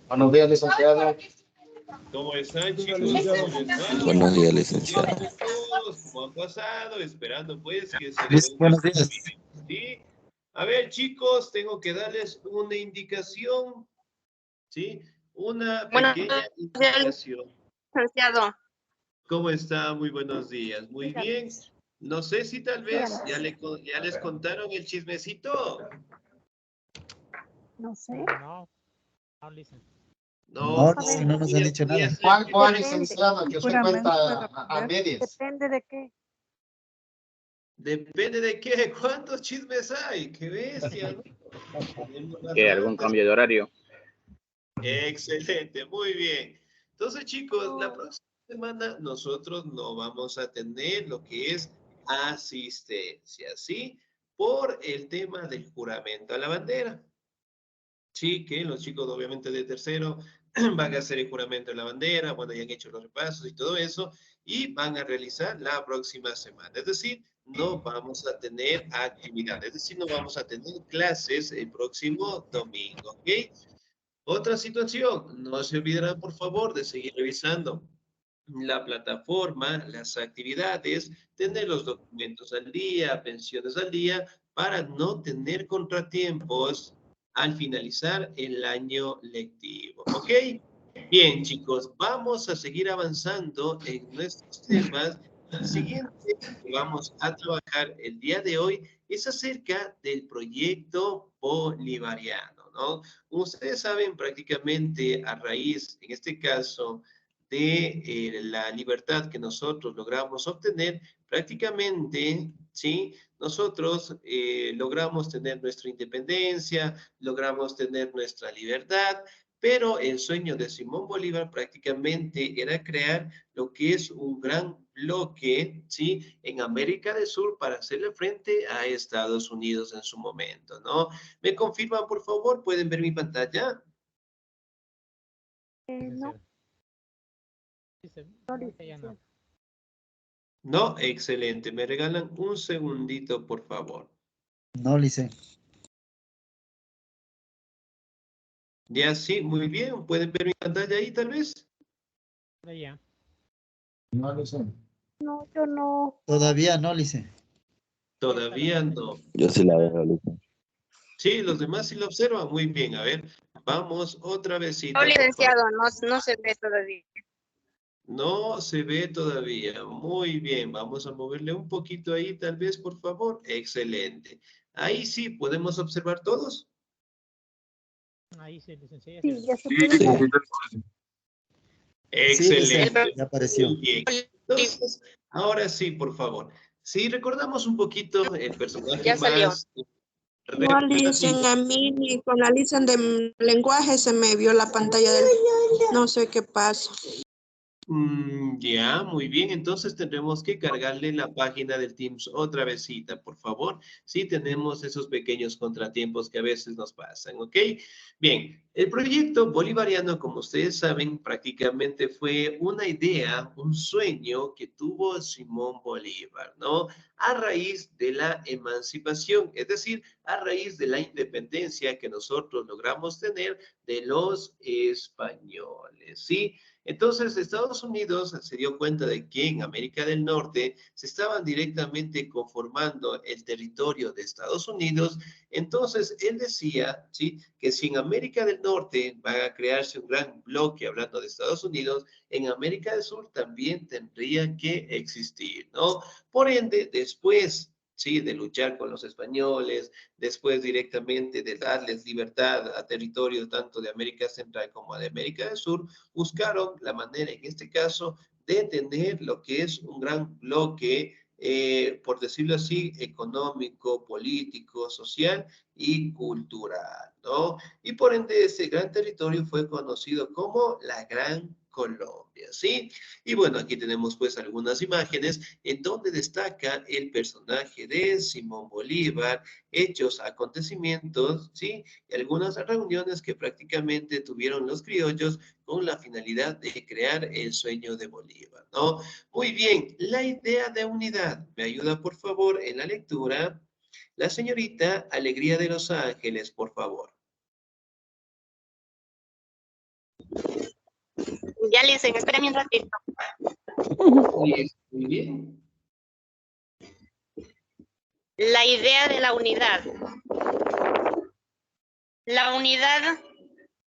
Buenos días, licenciado. ¿Cómo están, chicos? ¿Cómo les va? Buenos días, licenciado. ¿Cómo han pasado? Esperando, pues, que se Buenos días. ¿sí? A ver, chicos, tengo que darles una indicación, ¿sí? Una pequeña indicación. Licenciado. ¿Cómo está? Muy buenos días. Muy bien. No sé si tal vez ya les contaron el chismecito. No sé. No, no, listen. No, No nos han dicho nada. ¿Cuál licenciado? Que usted cuenta a medias. Depende de qué. Depende de qué, cuántos chismes hay, qué bestia, ¿no? ¿Qué, algún cambio de horario? Excelente, muy bien. Entonces, chicos, la próxima semana nosotros no vamos a tener lo que es asistencia, ¿sí? Por el tema del juramento a la bandera. Sí, que los chicos obviamente de tercero van a hacer el juramento de la bandera, bueno, ya han hecho los repasos y todo eso, y van a realizar la próxima semana. Es decir, no vamos a tener actividad, es decir, no vamos a tener clases el próximo domingo, ¿ok? Otra situación, no se olvidarán por favor de seguir revisando la plataforma, las actividades, tener los documentos al día, pensiones al día, para no tener contratiempos al finalizar el año lectivo. ¿Ok? Bien, chicos, vamos a seguir avanzando en nuestros temas. El siguiente que vamos a trabajar el día de hoy es acerca del proyecto bolivariano, ¿no? Como ustedes saben, prácticamente a raíz, en este caso, de la libertad que nosotros logramos obtener, prácticamente, ¿sí? Nosotros logramos tener nuestra independencia, logramos tener nuestra libertad, pero el sueño de Simón Bolívar prácticamente era crear lo que es un gran bloque, ¿sí? En América del Sur para hacerle frente a Estados Unidos en su momento, ¿no? ¿Me confirman, por favor? ¿Pueden ver mi pantalla? No, Dice, no, que ya no. licenciado. No, excelente. Me regalan un segundito, por favor. No, lice. Ya sí, muy bien. ¿Pueden ver mi pantalla ahí, tal vez? Ya. No, lice. No, yo no. Todavía no, lice. Todavía no. Yo sí la veo, licenciado. Sí, los demás sí lo observan. Muy bien. A ver, vamos otra vezcita, No, por favor. licenciado, no se ve todavía. No se ve todavía. Muy bien. Vamos a moverle un poquito ahí, tal vez, por favor. Excelente. Ahí sí, ¿podemos observar todos? Ahí sí, licenciado. Sí, ya se puede Sí. ver. Sí, lice. Excelente. Ya apareció. Muy bien. Entonces, ahora sí, por favor. Si recordamos un poquito el personaje Ya salió. más No, dicen representativo. a mí, ni con la dicen de lenguaje se me vio la pantalla del... No sé qué pasa. Ya, muy bien. Entonces tendremos que cargarle la página del Teams otra vezcita, por favor. Sí, tenemos esos pequeños contratiempos que a veces nos pasan, ¿ok? Bien, el proyecto bolivariano, como ustedes saben, prácticamente fue una idea, un sueño que tuvo Simón Bolívar, ¿no? A raíz de la emancipación, es decir, a raíz de la independencia que nosotros logramos tener de los españoles, ¿sí? Entonces, Estados Unidos se dio cuenta de que en América del Norte se estaban directamente conformando el territorio de Estados Unidos. Entonces, él decía, ¿sí? Que si en América del Norte va a crearse un gran bloque, hablando de Estados Unidos, en América del Sur también tendría que existir, ¿no? Por ende, después, ¿sí? De luchar con los españoles, después directamente de darles libertad a territorios tanto de América Central como de América del Sur, buscaron la manera, en este caso, de tener lo que es un gran bloque, por decirlo así, económico, político, social y cultural, ¿no? Y por ende, ese gran territorio fue conocido como la Gran Colombia, ¿sí? Y bueno, aquí tenemos pues algunas imágenes en donde destaca el personaje de Simón Bolívar, hechos, acontecimientos, ¿sí? Y algunas reuniones que prácticamente tuvieron los criollos con la finalidad de crear el sueño de Bolívar, ¿no? Muy bien, la idea de unidad. ¿Me ayuda, por favor, en la lectura? La señorita Alegría de Los Ángeles, por favor. Ya, Licen, espérame un ratito. Muy bien. La idea de la unidad. La unidad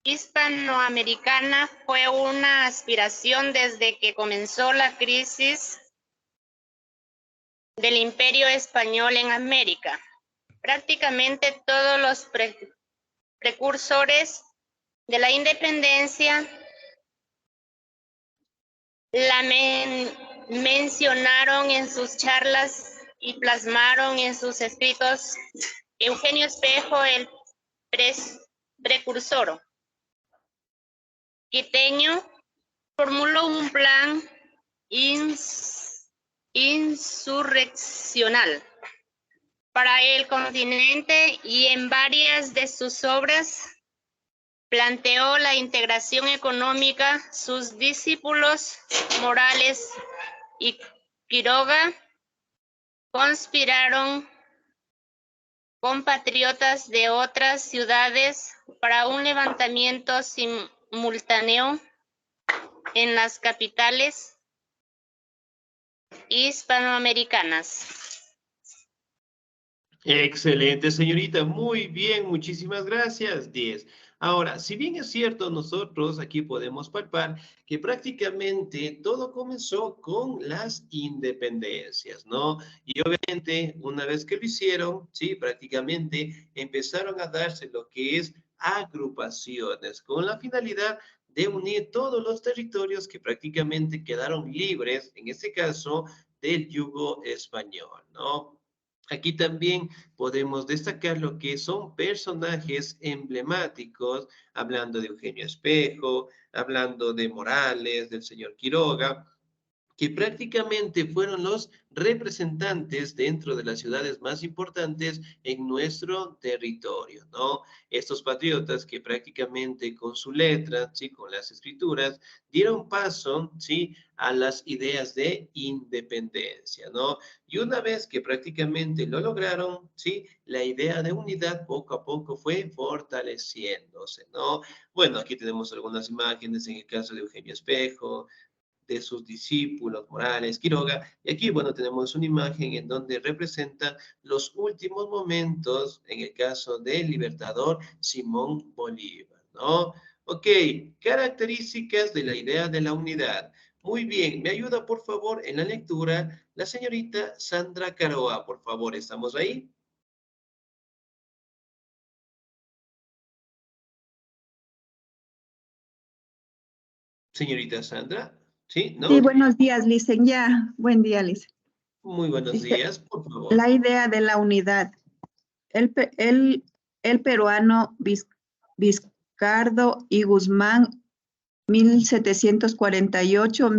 hispanoamericana fue una aspiración desde que comenzó la crisis del Imperio Español en América. Prácticamente todos los precursores de la independencia la mencionaron en sus charlas y plasmaron en sus escritos. Eugenio Espejo, el precursor quiteño, formuló un plan insurreccional para el continente y en varias de sus obras planteó la integración económica. Sus discípulos Morales y Quiroga conspiraron con patriotas de otras ciudades para un levantamiento simultáneo en las capitales hispanoamericanas. Excelente, señorita. Muy bien, muchísimas gracias. 10. Ahora, si bien es cierto, nosotros aquí podemos palpar que prácticamente todo comenzó con las independencias, ¿no? Y obviamente, una vez que lo hicieron, sí, prácticamente empezaron a darse lo que es agrupaciones con la finalidad de unir todos los territorios que prácticamente quedaron libres, en este caso, del yugo español, ¿no? Aquí también podemos destacar lo que son personajes emblemáticos, hablando de Eugenio Espejo, hablando de Morales, del señor Quiroga, que prácticamente fueron los representantes dentro de las ciudades más importantes en nuestro territorio, ¿no? Estos patriotas que prácticamente con su letra, ¿sí? Con las escrituras, dieron paso, ¿sí? A las ideas de independencia, ¿no? Y una vez que prácticamente lo lograron, ¿sí? La idea de unidad poco a poco fue fortaleciéndose, ¿no? Bueno, aquí tenemos algunas imágenes en el caso de Eugenio Espejo, de sus discípulos, Morales, Quiroga. Y aquí, bueno, tenemos una imagen en donde representa los últimos momentos, en el caso del libertador Simón Bolívar, ¿no? Ok, características de la idea de la unidad. Muy bien, me ayuda por favor en la lectura la señorita Sandra Caroa, por favor, ¿estamos ahí? Señorita Sandra, ¿sí? Sí, ¿No? buenos días, Licen. Ya, buen día, Licen. Muy buenos Dice, días, por favor. la idea de la unidad. El peruano Vizcardo y Guzmán, 1798,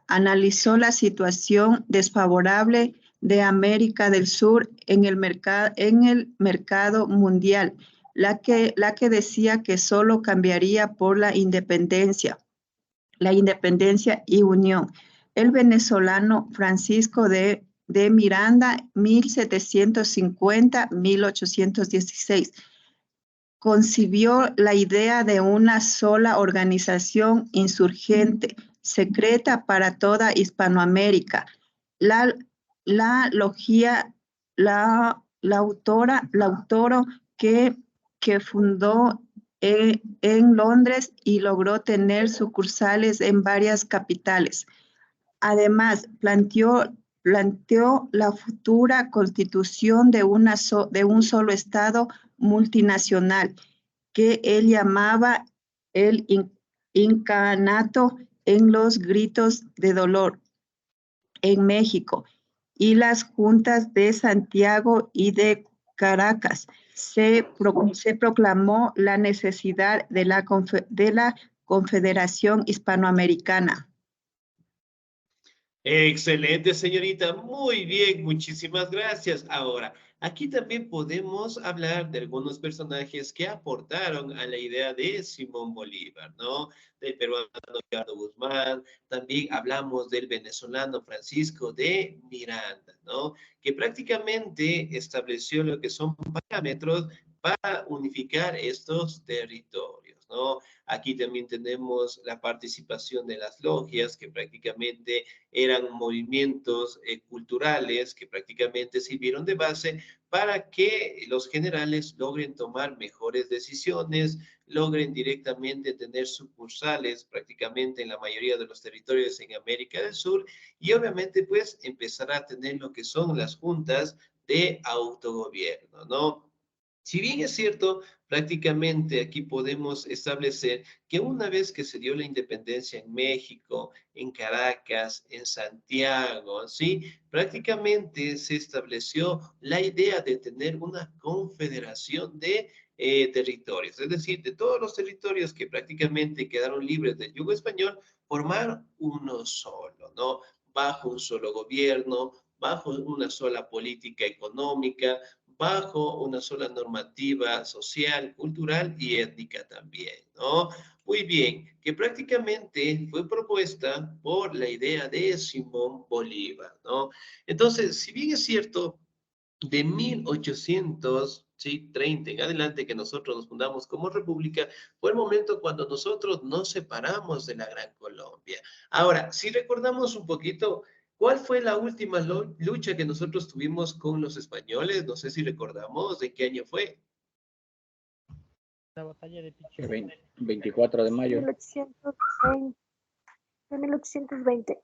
analizó la situación desfavorable de América del Sur en el mercado mundial, la que decía que solo cambiaría por la independencia y unión. El venezolano Francisco de Miranda, 1750-1816, concibió la idea de una sola organización insurgente, secreta para toda Hispanoamérica. La autora que fundó en Londres y logró tener sucursales en varias capitales. Además, planteó la futura constitución de un solo Estado multinacional, que él llamaba el incanato en los gritos de dolor en México, y las juntas de Santiago y de Caracas. Se proclamó la necesidad de la Confederación Hispanoamericana. Excelente, señorita. Muy bien, muchísimas gracias. Ahora, aquí también podemos hablar de algunos personajes que aportaron a la idea de Simón Bolívar, ¿no? Del peruano Ricardo Guzmán, también hablamos del venezolano Francisco de Miranda, ¿no? Que prácticamente estableció lo que son parámetros para unificar estos territorios, ¿no? Aquí también tenemos la participación de las logias, que prácticamente eran movimientos culturales que prácticamente sirvieron de base para que los generales logren tomar mejores decisiones, logren directamente tener sucursales prácticamente en la mayoría de los territorios en América del Sur y obviamente pues empezar a tener lo que son las juntas de autogobierno, ¿no? Si bien es cierto, prácticamente aquí podemos establecer que una vez que se dio la independencia en México, en Caracas, en Santiago, ¿sí? Prácticamente se estableció la idea de tener una confederación de territorios, es decir, de todos los territorios que prácticamente quedaron libres del yugo español, formar uno solo, ¿no? Bajo un solo gobierno, bajo una sola política económica, bajo una sola normativa social, cultural y étnica también, ¿no? Muy bien, que prácticamente fue propuesta por la idea de Simón Bolívar, ¿no? Entonces, si bien es cierto, de 1830 en adelante que nosotros nos fundamos como república, fue el momento cuando nosotros nos separamos de la Gran Colombia. Ahora, si recordamos un poquito, ¿cuál fue la última lucha que nosotros tuvimos con los españoles? No sé si recordamos de qué año fue. La batalla de Pichu. 24 de mayo. 1820. De 1820.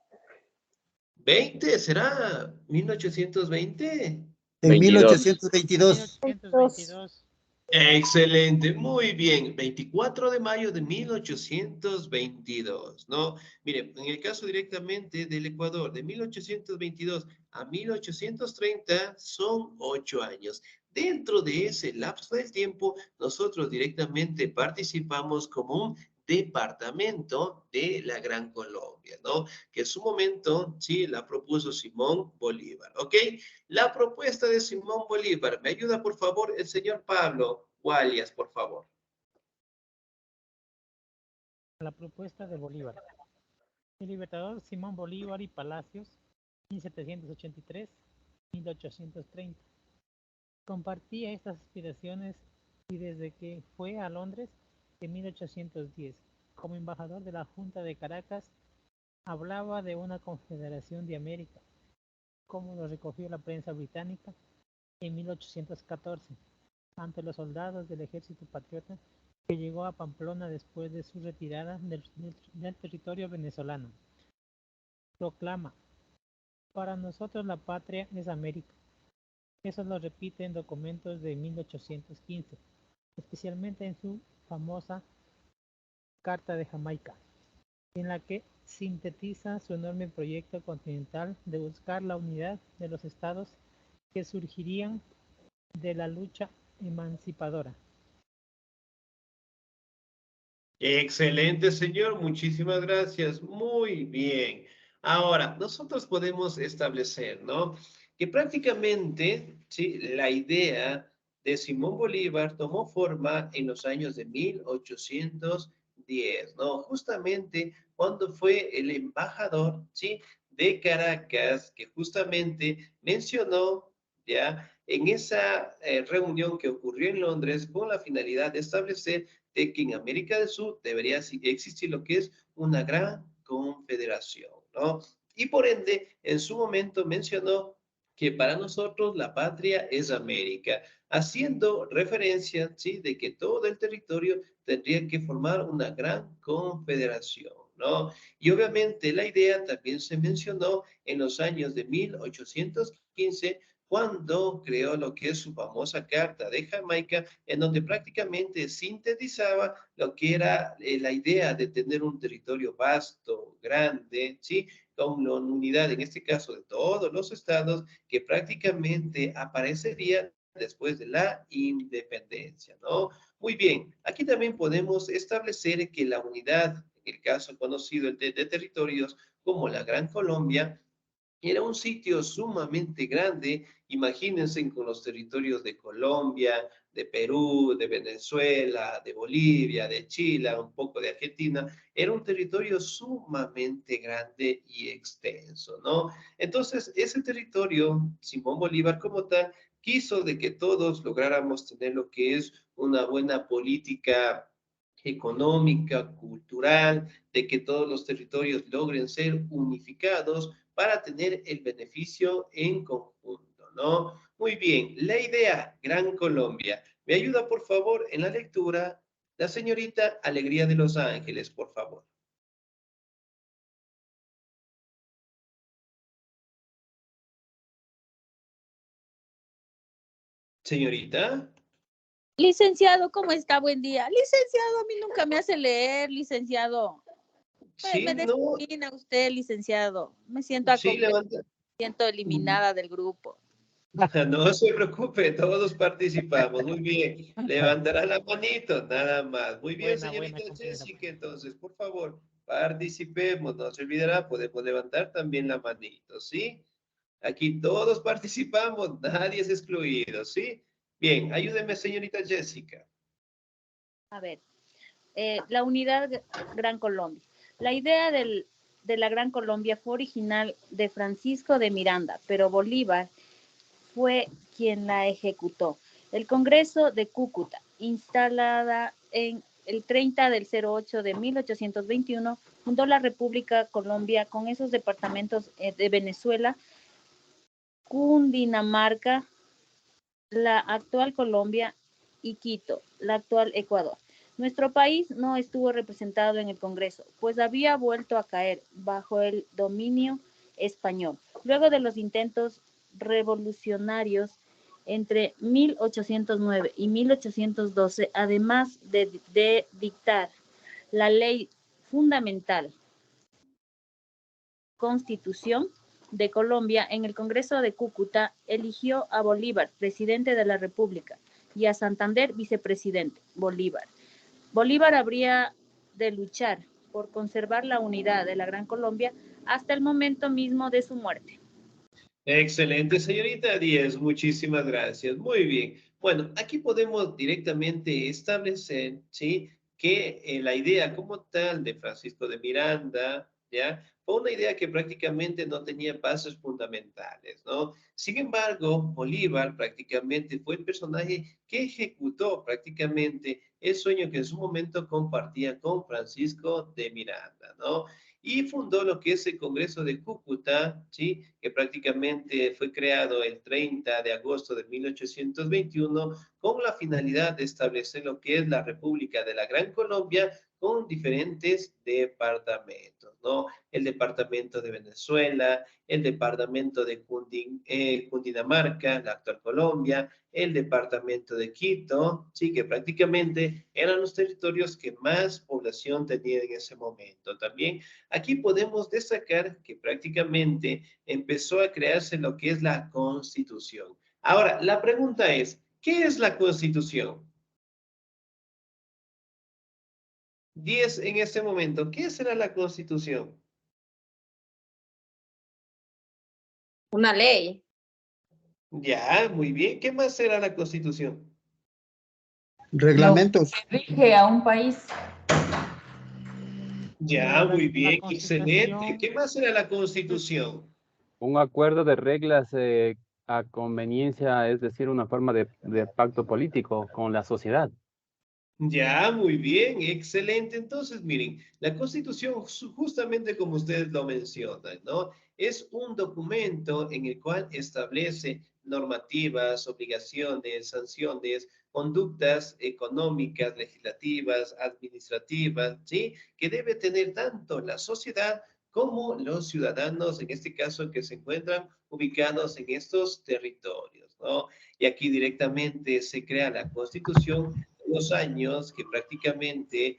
¿20? ¿Será 1820? En 1822. 1822. Excelente, muy bien. 24 de mayo de 1822, ¿no? Miren, en el caso directamente del Ecuador, de 1822 a 1830 son 8 años. Dentro de ese lapso del tiempo, nosotros directamente participamos como un departamento de la Gran Colombia, ¿no? Que en su momento, sí, la propuso Simón Bolívar, ¿ok? La propuesta de Simón Bolívar. ¿Me ayuda, por favor, el señor Pablo Gualias, por favor? La propuesta de Bolívar. El libertador Simón Bolívar y Palacios, 1783-1830. Compartía estas aspiraciones y desde que fue a Londres en 1810, como embajador de la Junta de Caracas, hablaba de una confederación de América, como lo recogió la prensa británica en 1814, ante los soldados del ejército patriota que llegó a Pamplona después de su retirada del territorio venezolano. Proclama: para nosotros la patria es América. Eso lo repite en documentos de 1815, especialmente en su famosa Carta de Jamaica, en la que sintetiza su enorme proyecto continental de buscar la unidad de los estados que surgirían de la lucha emancipadora. Excelente, señor. Muchísimas gracias. Muy bien. Ahora, nosotros podemos establecer, ¿no? Que prácticamente, sí, la idea de Simón Bolívar tomó forma en los años de 1810, ¿no? Justamente cuando fue el embajador, ¿sí? De Caracas, que justamente mencionó, ¿ya? En esa reunión que ocurrió en Londres con la finalidad de establecer de que en América del Sur debería existir lo que es una gran confederación, ¿no? Y por ende, en su momento mencionó que para nosotros la patria es América, haciendo referencia, ¿sí?, de que todo el territorio tendría que formar una gran confederación, ¿no? Y obviamente la idea también se mencionó en los años de 1815, cuando creó lo que es su famosa Carta de Jamaica, en donde prácticamente sintetizaba lo que era la idea de tener un territorio vasto, grande, ¿sí? Con una unidad, en este caso, de todos los estados, que prácticamente aparecería después de la independencia, ¿no? Muy bien, aquí también podemos establecer que la unidad, en el caso conocido de territorios como la Gran Colombia, Era un sitio sumamente grande, imagínense con los territorios de Colombia, de Perú, de Venezuela, de Bolivia, de Chile, un poco de Argentina. Era un territorio sumamente grande y extenso, ¿no? Entonces, ese territorio, Simón Bolívar como tal, quiso de que todos lográramos tener lo que es una buena política económica, cultural, de que todos los territorios logren ser unificados para tener el beneficio en conjunto, ¿no? Muy bien, la idea, Gran Colombia. ¿Me ayuda, por favor, en la lectura? La señorita Alegría de Los Ángeles, por favor. Señorita. Licenciado, ¿cómo está? Buen día. Licenciado, a mí nunca me hace leer, licenciado. Sí, Me no, discrimina usted, licenciado. Me siento sí, levanta. me siento eliminada del grupo. No se preocupe, todos participamos. Muy bien. Levantará la manito, nada más. Muy bien, Buena, señorita compañera. Jessica. Entonces, por favor, participemos. No se olvidará, podemos levantar también la manito, ¿sí? Aquí todos participamos, nadie es excluido, ¿sí? Bien, ayúdeme, señorita Jessica. A ver, la unidad Gran Colombia. La idea de la Gran Colombia fue original de Francisco de Miranda, pero Bolívar fue quien la ejecutó. El Congreso de Cúcuta, instalada en el 30 del 08 de 1821, fundó la República Colombia con esos departamentos de Venezuela, Cundinamarca, la actual Colombia y Quito, la actual Ecuador. Nuestro país no estuvo representado en el Congreso, pues había vuelto a caer bajo el dominio español. Luego de los intentos revolucionarios entre 1809 y 1812, además de dictar la ley fundamental, Constitución de Colombia, en el Congreso de Cúcuta eligió a Bolívar presidente de la República y a Santander vicepresidente. Bolívar habría de luchar por conservar la unidad de la Gran Colombia hasta el momento mismo de su muerte. Excelente, señorita Díaz, muchísimas gracias. Muy bien. Bueno, aquí podemos directamente establecer, ¿sí? Que la idea como tal de Francisco de Miranda, ¿ya? Fue una idea que prácticamente no tenía bases fundamentales, ¿no? Sin embargo, Bolívar prácticamente fue el personaje que ejecutó prácticamente el sueño que en su momento compartía con Francisco de Miranda, ¿no? Y fundó lo que es el Congreso de Cúcuta, ¿sí? Que prácticamente fue creado el 30 de agosto de 1821 con la finalidad de establecer lo que es la República de la Gran Colombia con diferentes departamentos, ¿no? El departamento de Venezuela, el departamento de Cundinamarca, la actual Colombia, el departamento de Quito, sí, que prácticamente eran los territorios que más población tenían en ese momento. También aquí podemos destacar que prácticamente empezó a crearse lo que es la Constitución. Ahora, la pregunta es, ¿qué es la Constitución? 10 en este momento, ¿qué será la Constitución? Una ley. Ya, muy bien. ¿Qué más será la Constitución? Reglamentos. Rige a un país. Ya, muy bien, La excelente. Constitución. ¿Qué más será la Constitución? Un acuerdo de reglas a conveniencia, es decir, una forma de pacto político con la sociedad. Ya, muy bien, excelente. Entonces, miren, la Constitución, justamente como ustedes lo mencionan, ¿no? Es un documento en el cual establece normativas, obligaciones, sanciones, conductas económicas, legislativas, administrativas, ¿sí? Que debe tener tanto la sociedad como los ciudadanos, en este caso, que se encuentran ubicados en estos territorios, ¿no? Y aquí directamente se crea la Constitución los años que prácticamente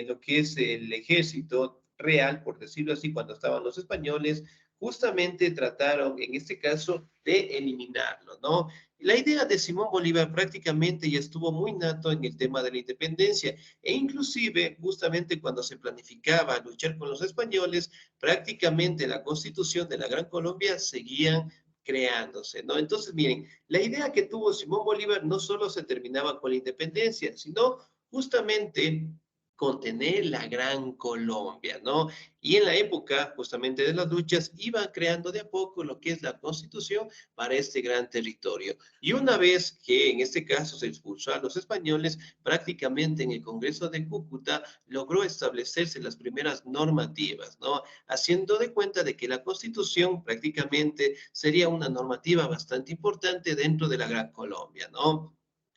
lo que es el ejército real, por decirlo así, cuando estaban los españoles, justamente trataron, en este caso, de eliminarlo, ¿no? La idea de Simón Bolívar prácticamente ya estuvo muy nato en el tema de la independencia e inclusive justamente cuando se planificaba luchar con los españoles, prácticamente la constitución de la Gran Colombia seguía creándose, ¿no? Entonces, miren, la idea que tuvo Simón Bolívar no solo se terminaba con la independencia, sino justamente con tener la Gran Colombia, ¿no? Y en la época justamente de las luchas iban creando de a poco lo que es la constitución para este gran territorio. Y una vez que en este caso se expulsó a los españoles, prácticamente en el Congreso de Cúcuta logró establecerse las primeras normativas, ¿no? Haciendo de cuenta de que la constitución prácticamente sería una normativa bastante importante dentro de la Gran Colombia, ¿no?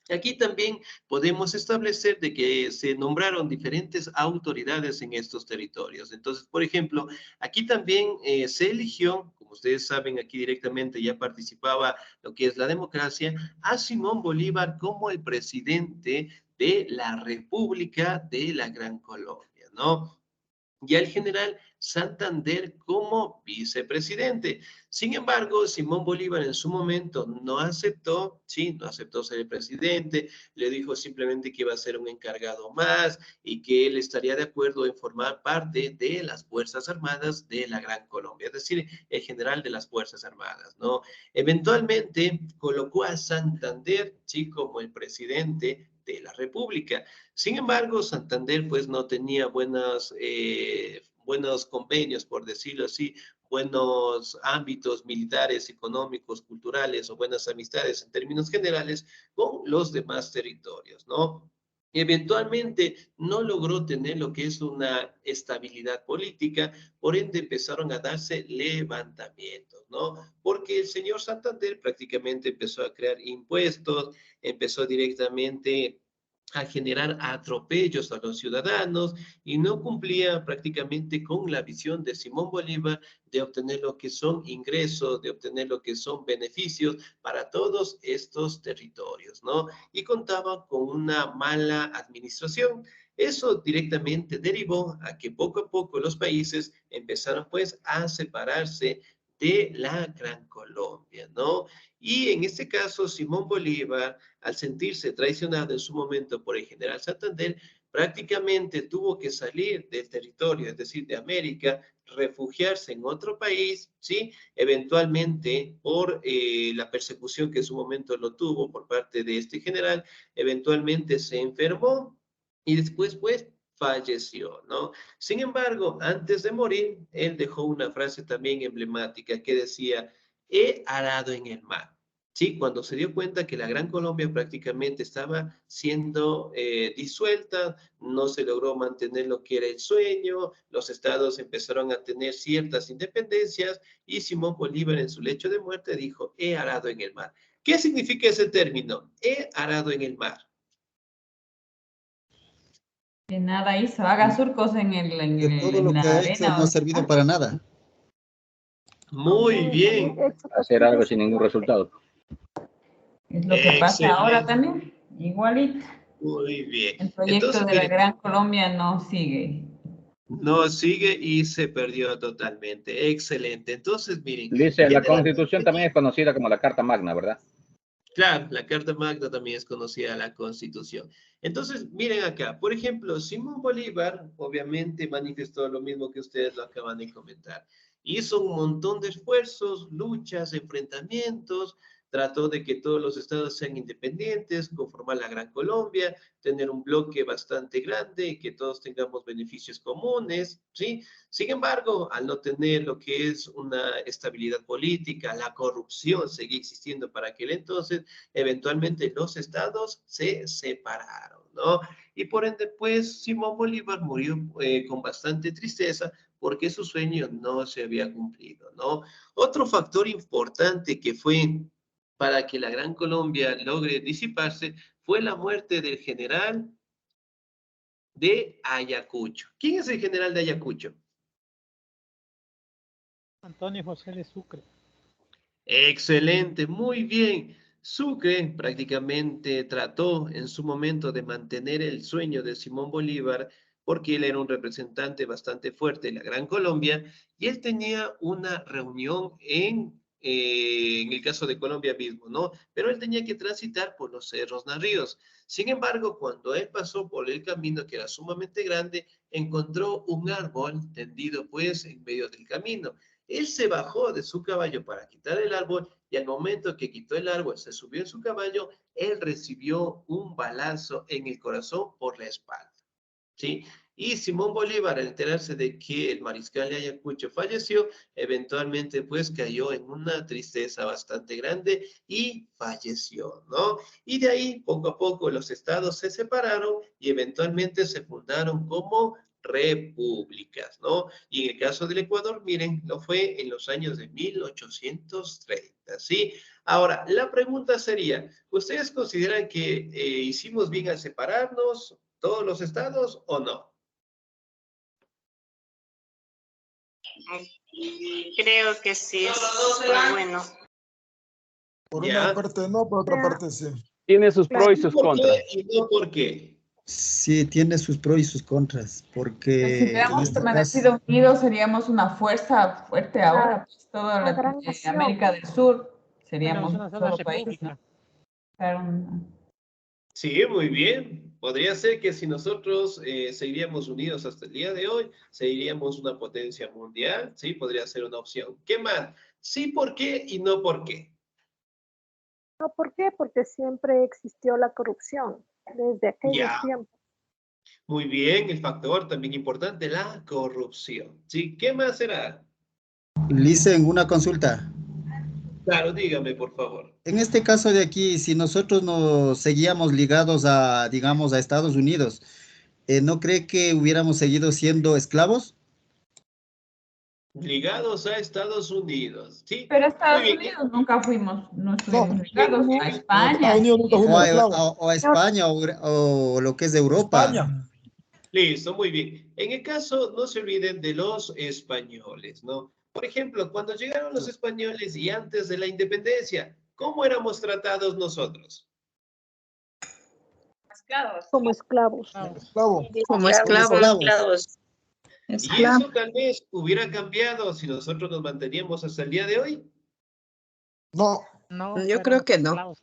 Aquí también podemos establecer de que se nombraron diferentes autoridades en estos territorios. Entonces, por ejemplo, aquí también se eligió, como ustedes saben, aquí directamente ya participaba lo que es la democracia, a Simón Bolívar como el presidente de la República de la Gran Colombia, ¿no? Y al general Santander como vicepresidente. Sin embargo, Simón Bolívar en su momento no aceptó, sí, no aceptó ser el presidente, le dijo simplemente que iba a ser un encargado más y que él estaría de acuerdo en formar parte de las Fuerzas Armadas de la Gran Colombia, es decir, el general de las Fuerzas Armadas, ¿no? Eventualmente colocó a Santander, sí, como el presidente de la República. Sin embargo, Santander pues no tenía buenos convenios, por decirlo así, buenos ámbitos militares, económicos, culturales o buenas amistades en términos generales con los demás territorios, ¿no? Eventualmente no logró tener lo que es una estabilidad política, por ende empezaron a darse levantamientos, ¿no? Porque el señor Santander prácticamente empezó a crear impuestos, empezó directamente a generar atropellos a los ciudadanos y no cumplía prácticamente con la visión de Simón Bolívar de obtener lo que son ingresos, de obtener lo que son beneficios para todos estos territorios, ¿no? Y contaba con una mala administración. Eso directamente derivó a que poco a poco los países empezaron pues a separarse de la Gran Colombia, ¿no? Y en este caso, Simón Bolívar, al sentirse traicionado en su momento por el general Santander, prácticamente tuvo que salir del territorio, es decir, de América, refugiarse en otro país, ¿sí? Eventualmente, por la persecución que en su momento lo tuvo por parte de este general, eventualmente se enfermó y después, pues, falleció, ¿no? Sin embargo, antes de morir, él dejó una frase también emblemática que decía, he arado en el mar. Sí, cuando se dio cuenta que la Gran Colombia prácticamente estaba siendo disuelta, no se logró mantener lo que era el sueño, los estados empezaron a tener ciertas independencias y Simón Bolívar en su lecho de muerte dijo, he arado en el mar. ¿Qué significa ese término? He arado en el mar. Que nada hizo, haga surcos Que todo lo en que la ha hecho arena. no ha servido para nada. Muy bien. Hacer algo sin ningún resultado. Es lo que pasa ahora Excelente. también, igualito. Muy bien. El proyecto Entonces, de la miren, Gran Colombia no sigue. no sigue y se perdió totalmente. Excelente. Entonces, miren, Dice, la generalmente, Constitución también es conocida como la Carta Magna, ¿verdad? claro, la Carta Magna también es conocida la Constitución. Entonces, miren acá, por ejemplo, Simón Bolívar obviamente manifestó lo mismo que ustedes lo acaban de comentar. Hizo un montón de esfuerzos, luchas, enfrentamientos, trató de que todos los estados sean independientes, conformar la Gran Colombia, tener un bloque bastante grande y que todos tengamos beneficios comunes, ¿sí? Sin embargo, al no tener lo que es una estabilidad política, la corrupción seguía existiendo para aquel entonces, eventualmente los estados se separaron, ¿no? Y por ende, pues, Simón Bolívar murió con bastante tristeza porque su sueño no se había cumplido, ¿no? Otro factor importante que fue para que la Gran Colombia logre disiparse fue la muerte del general de Ayacucho. ¿Quién es el general de Ayacucho? Antonio José de Sucre. Excelente, muy bien. Sucre prácticamente trató en su momento de mantener el sueño de Simón Bolívar porque él era un representante bastante fuerte de la Gran Colombia, y él tenía una reunión en el caso de Colombia mismo, ¿no? Pero él tenía que transitar por los Cerros Narríos. Sin embargo, cuando él pasó por el camino, que era sumamente grande, encontró un árbol tendido, pues, en medio del camino. Él se bajó de su caballo para quitar el árbol, y al momento que quitó el árbol, se subió en su caballo, él recibió un balazo en el corazón por la espalda, ¿sí? Y Simón Bolívar, al enterarse de que el mariscal de Ayacucho falleció, eventualmente pues cayó en una tristeza bastante grande y falleció, ¿no? Y de ahí, poco a poco, los estados se separaron y eventualmente se fundaron como repúblicas, ¿no? Y en el caso del Ecuador, miren, lo fue en los años de 1830, ¿sí? Ahora, la pregunta sería, ¿ustedes consideran que hicimos bien al separarnos todos los estados o no? Creo que sí, fue bueno. Por Ya. una parte no, por otra parte sí. Tiene sus pros y sus ¿Por contras. qué y no por qué? Sí, tiene sus pros y sus contras, Si porque en hubiéramos este permanecido caso, unidos, seríamos una fuerza fuerte ahora, pues toda La gran nación. América del Sur, Tenemos seríamos una un sola solo país, república. ¿no? Claro, Sí, muy bien. Podría ser que si nosotros seguiríamos unidos hasta el día de hoy, seguiríamos una potencia mundial, sí, podría ser una opción. ¿Qué más? Sí, ¿por qué y no por qué? No, ¿por qué? Porque siempre existió la corrupción desde aquellos Ya, tiempos. muy bien. El factor también importante, la corrupción. ¿Sí? ¿Qué más será? Licen, una consulta. Claro, dígame, por favor. En este caso de aquí, si nosotros nos seguíamos ligados a, digamos, a Estados Unidos, ¿no cree que hubiéramos seguido siendo esclavos? Ligados a Estados Unidos, ¿sí? pero Muy Estados bien. Unidos nunca fuimos, no estuvimos No. ligados a Estados España. Unidos nunca O fuimos a, esclavos. o a España o lo que es de Europa. España. Listo, muy bien. En el caso, no se olviden de los españoles, ¿no? Por ejemplo, cuando llegaron los españoles y antes de la independencia, ¿cómo éramos tratados nosotros? Como esclavos. Esclavo. Como esclavos. Esclavos. Y eso tal vez hubiera cambiado si nosotros nos manteníamos hasta el día de hoy. No. No, Yo creo que no. esclavos.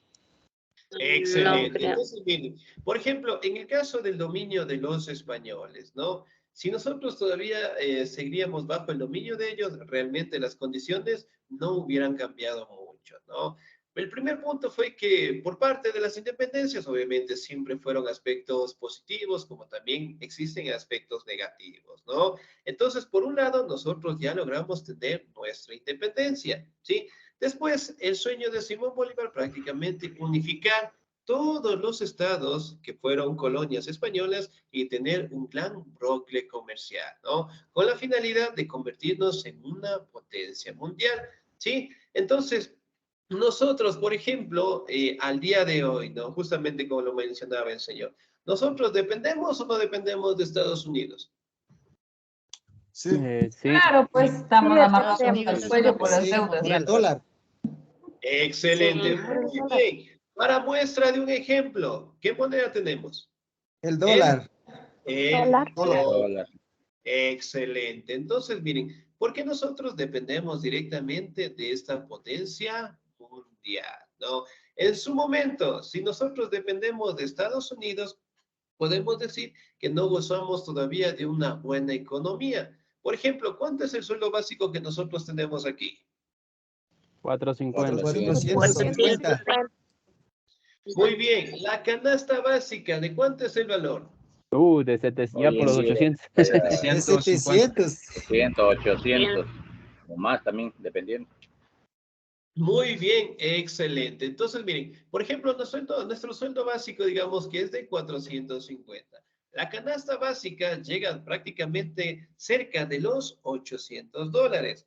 Excelente. No creo. Entonces, miren, por ejemplo, en el caso del dominio de los españoles, ¿no? Si nosotros todavía seguiríamos bajo el dominio de ellos, realmente las condiciones no hubieran cambiado mucho, ¿no? El primer punto fue que por parte de las independencias, obviamente, siempre fueron aspectos positivos, como también existen aspectos negativos, ¿no? Entonces, por un lado, nosotros ya logramos tener nuestra independencia, ¿sí? Después, el sueño de Simón Bolívar prácticamente unificar todos los estados que fueron colonias españolas y tener un gran bloque comercial, ¿no? Con la finalidad de convertirnos en una potencia mundial, ¿sí? Entonces, nosotros, por ejemplo, al día de hoy, ¿no? Justamente como lo mencionaba el señor, ¿nosotros dependemos o no dependemos de Estados Unidos? Sí. Sí. Claro, pues estamos Sí, amarrados dependemos. al cuello por las Sí, deudas. por el dólar. Excelente, Sí. muy bien. Para muestra de un ejemplo, ¿qué moneda tenemos? El dólar. El Dólar. dólar. Excelente. Entonces, miren, ¿por qué nosotros dependemos directamente de esta potencia mundial? ¿No? En su momento, si nosotros dependemos de Estados Unidos, podemos decir que no gozamos todavía de una buena economía. Por ejemplo, ¿cuánto es el sueldo básico que nosotros tenemos aquí? 450. 450. Muy bien, la canasta básica, ¿de cuánto es el valor? De 700, ya por los 800. De 700, 700. 700, 800, o más también, dependiendo. Muy bien, excelente. Entonces, miren, por ejemplo, nuestro sueldo básico, digamos que es de 450. La canasta básica llega prácticamente cerca de los $800.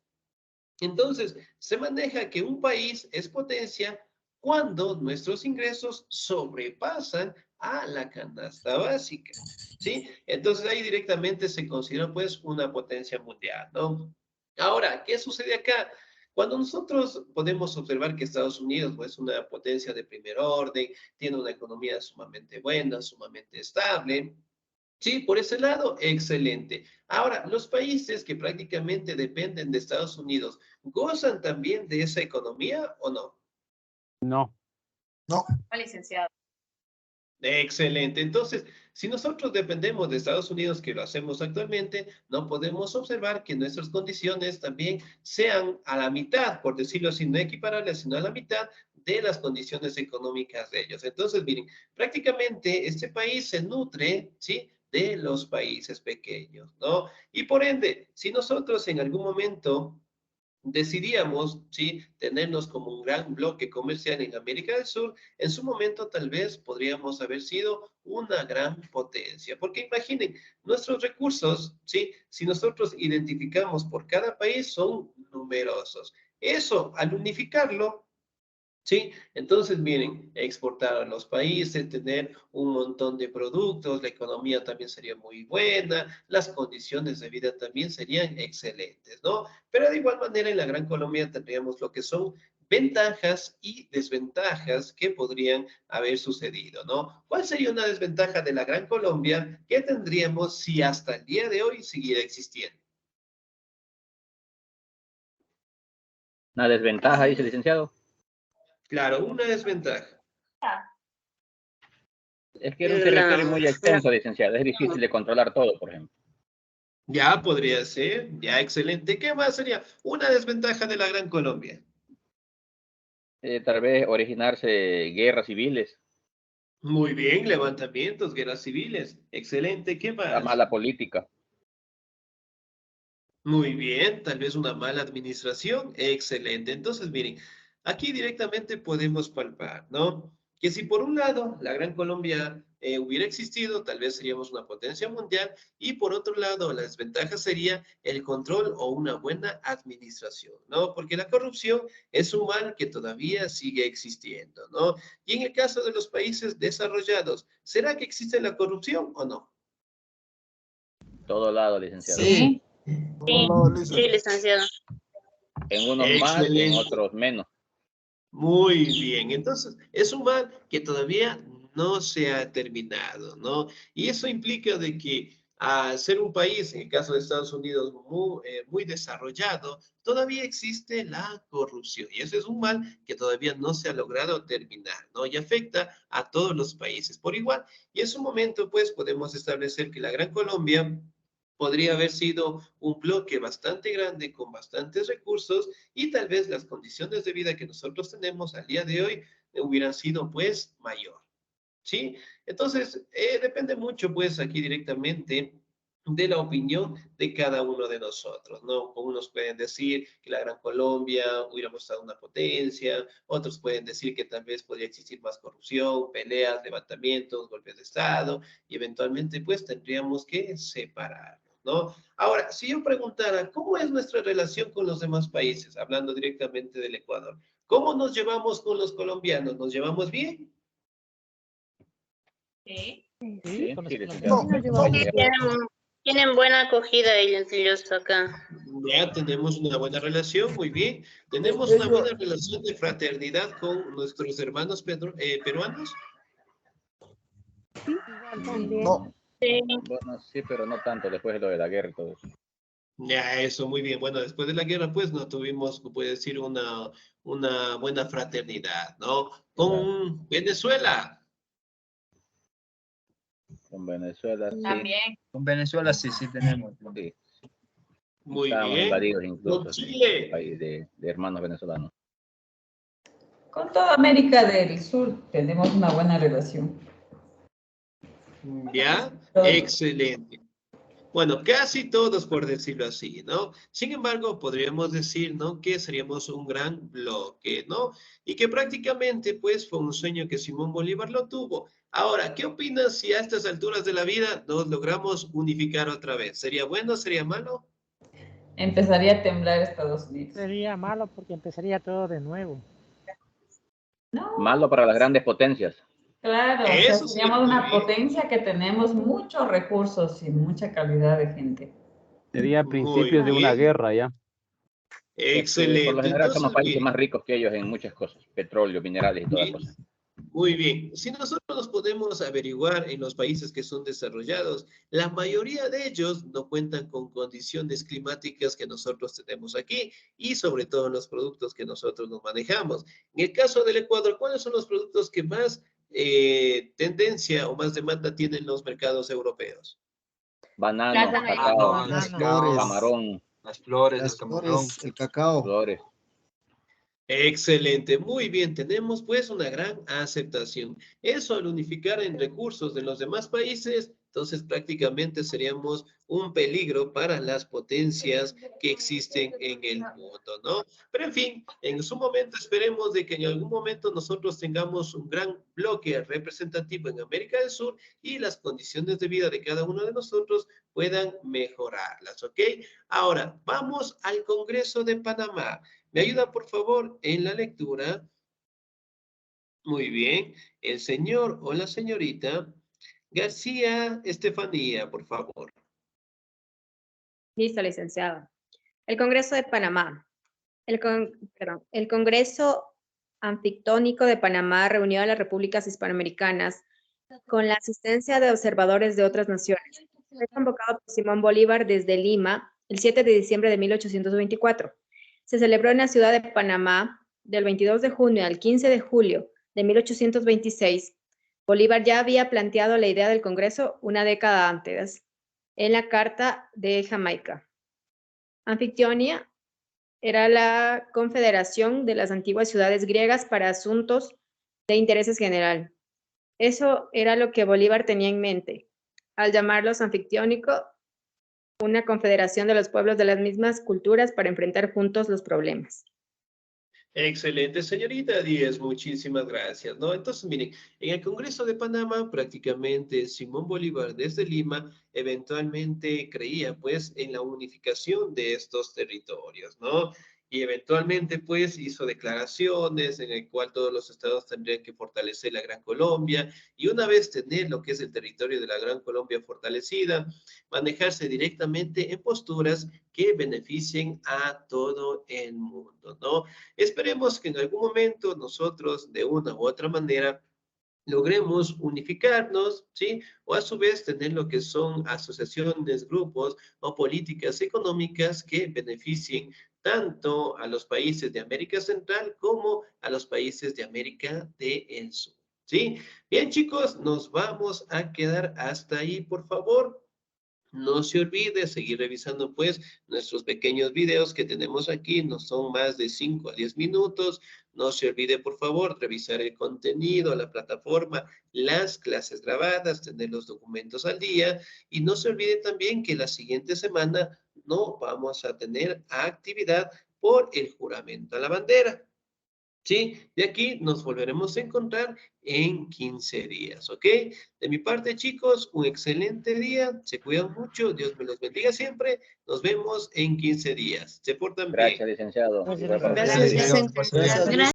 Entonces, se maneja que un país es potencia cuando nuestros ingresos sobrepasan a la canasta básica, ¿sí? Entonces, ahí directamente se considera, pues, una potencia mundial, ¿no? Ahora, ¿qué sucede acá? Cuando nosotros podemos observar que Estados Unidos pues, es una potencia de primer orden, tiene una economía sumamente buena, sumamente estable, Sí, por ese lado, excelente. Ahora, los países que prácticamente dependen de Estados Unidos, ¿gozan también de esa economía o no? No. No. Licenciado. Excelente. Entonces, si nosotros dependemos de Estados Unidos, que lo hacemos actualmente, no podemos observar que nuestras condiciones también sean a la mitad, por decirlo así, no equiparables, sino a la mitad de las condiciones económicas de ellos. Entonces, miren, prácticamente este país se nutre, ¿sí?, de los países pequeños, ¿no? Y por ende, si nosotros en algún momento decidíamos, ¿sí?, tenernos como un gran bloque comercial en América del Sur, en su momento tal vez podríamos haber sido una gran potencia. Porque imaginen, nuestros recursos, ¿sí?, si nosotros identificamos por cada país, son numerosos. Eso, al unificarlo, ¿sí? Entonces, miren, exportar a los países, tener un montón de productos, la economía también sería muy buena, las condiciones de vida también serían excelentes, ¿no? Pero de igual manera en la Gran Colombia tendríamos lo que son ventajas y desventajas que podrían haber sucedido, ¿no? ¿Cuál sería una desventaja de la Gran Colombia que tendríamos si hasta el día de hoy siguiera existiendo? Una desventaja, dice el licenciado. Claro, una desventaja. Es que era un territorio muy extenso, licenciado. Es difícil de controlar todo, por ejemplo. Ya podría ser, ya excelente. ¿Qué más sería una desventaja de la Gran Colombia? Tal vez originarse guerras civiles, Muy bien, levantamientos, guerras civiles. Excelente. ¿Qué la más? mala política. Muy bien, tal vez una mala administración. Excelente. Entonces, miren, aquí directamente podemos palpar, ¿no? Que si por un lado la Gran Colombia hubiera existido, tal vez seríamos una potencia mundial, y por otro lado la desventaja sería el control o una buena administración, ¿no? Porque la corrupción es un mal que todavía sigue existiendo, ¿no? Y en el caso de los países desarrollados, ¿será que existe la corrupción o no? Todo lado, licenciado. Sí. Sí, licenciado. En unos más, en Excelente. otros menos. Muy bien, entonces es un mal que todavía no se ha terminado, ¿no? Y eso implica de que al ser un país, en el caso de Estados Unidos, muy desarrollado, todavía existe la corrupción. Y ese es un mal que todavía no se ha logrado terminar, ¿no? Y afecta a todos los países por igual. Y en su momento, pues, podemos establecer que la Gran Colombia podría haber sido un bloque bastante grande con bastantes recursos y tal vez las condiciones de vida que nosotros tenemos al día de hoy hubieran sido pues mayor, ¿sí? Entonces, depende mucho pues aquí directamente de la opinión de cada uno de nosotros, ¿no? Unos pueden decir que la Gran Colombia hubiera mostrado una potencia, otros pueden decir que tal vez podría existir más corrupción, peleas, levantamientos, golpes de Estado, y eventualmente pues tendríamos que separarnos, ¿no? Ahora, si yo preguntara, ¿cómo es nuestra relación con los demás países? Hablando directamente del Ecuador. ¿Cómo nos llevamos con los colombianos? ¿Nos llevamos bien? Sí. Sí, con los sí, colombianos. licenciado. Tienen buena acogida ellos acá. Ya tenemos una buena relación, muy bien. ¿Tenemos una buena relación de fraternidad con nuestros hermanos peruanos? También. No. Bueno, sí, pero no tanto después de lo de la guerra y todo eso. Ya, eso, muy bien. Bueno, después de la guerra, pues, no tuvimos, puede decir, una buena fraternidad, ¿no? Con Venezuela. Con Venezuela, sí. También. Con Venezuela sí tenemos. Sí. Muy Estábamos bien. invadidos Con incluso Chile. país de hermanos venezolanos. Con toda América del Sur tenemos una buena relación. Ya, Todos. excelente. Bueno, casi todos por decirlo así, ¿no? Sin embargo, podríamos decir, ¿no?, que seríamos un gran bloque, ¿no? Y que prácticamente, pues, fue un sueño que Simón Bolívar lo tuvo. Ahora, ¿qué opinas si a estas alturas de la vida nos logramos unificar otra vez? ¿Sería bueno, sería malo? Empezaría a temblar Estados Unidos. Sería malo porque empezaría todo de nuevo. No, Malo para las grandes potencias. claro, o sea, Eso sí, seríamos muy una bien. potencia que tenemos muchos recursos y mucha calidad de gente. Sería Muy principios de una bien. guerra ya. Es que por lo Excelente. general somos Entonces, países bien. más ricos que ellos en muchas cosas. Petróleo, minerales y todas Sí. cosas. Muy bien. Si nosotros nos podemos averiguar en los países que son desarrollados, la mayoría de ellos no cuentan con condiciones climáticas que nosotros tenemos aquí y sobre todo en los productos que nosotros nos manejamos. En el caso del Ecuador, ¿cuáles son los productos que más tendencia o más demanda tienen los mercados europeos? Banano, Plátano y cacao, Las flores, camarón, Las flores, las el camarón. flores, el cacao. flores. Excelente, muy bien, tenemos pues una gran aceptación. Eso al unificar en recursos de los demás países, entonces prácticamente seríamos un peligro para las potencias que existen en el mundo, ¿no? Pero en fin, en su momento esperemos de que en algún momento nosotros tengamos un gran bloque representativo en América del Sur y las condiciones de vida de cada uno de nosotros puedan mejorarlas, ¿ok? Ahora, vamos al Congreso de Panamá. ¿Me ayuda, por favor, en la lectura? Muy bien. El señor o la señorita García Estefanía, por favor. Listo, licenciado. El Congreso de Panamá. El Congreso Anfictónico de Panamá reunió a las repúblicas hispanoamericanas con la asistencia de observadores de otras naciones. Fue convocado por Simón Bolívar desde Lima el 7 de diciembre de 1824. Se celebró en la ciudad de Panamá del 22 de junio al 15 de julio de 1826. Bolívar ya había planteado la idea del Congreso una década antes, en la Carta de Jamaica. Anfictionia era la confederación de las antiguas ciudades griegas para asuntos de interés general. Eso era lo que Bolívar tenía en mente, al llamarlos anfictiónico, una confederación de los pueblos de las mismas culturas para enfrentar juntos los problemas. Excelente, señorita Díez, muchísimas gracias, ¿no? Entonces, miren, en el Congreso de Panamá, prácticamente Simón Bolívar desde Lima eventualmente creía, pues, en la unificación de estos territorios, ¿no? Y eventualmente, pues, hizo declaraciones en el cual todos los estados tendrían que fortalecer la Gran Colombia y una vez tener lo que es el territorio de la Gran Colombia fortalecida, manejarse directamente en posturas que beneficien a todo el mundo, ¿no? Esperemos que en algún momento nosotros, de una u otra manera, logremos unificarnos, ¿sí? O a su vez tener lo que son asociaciones, grupos o políticas económicas que beneficien tanto a los países de América Central como a los países de América del Sur, ¿sí? Bien, chicos, nos vamos a quedar hasta ahí, por favor. No se olvide seguir revisando pues nuestros pequeños videos que tenemos aquí, no son más de 5 a 10 minutos. No se olvide por favor revisar el contenido, la plataforma, las clases grabadas, tener los documentos al día y no se olvide también que la siguiente semana no vamos a tener actividad por el juramento a la bandera. Sí, de aquí nos volveremos a encontrar en 15 días, ¿ok? De mi parte, chicos, un excelente día, se cuidan mucho, Dios me los bendiga siempre, nos vemos en 15 días, se portan bien. Gracias, licenciado. Gracias, licenciado. Gracias.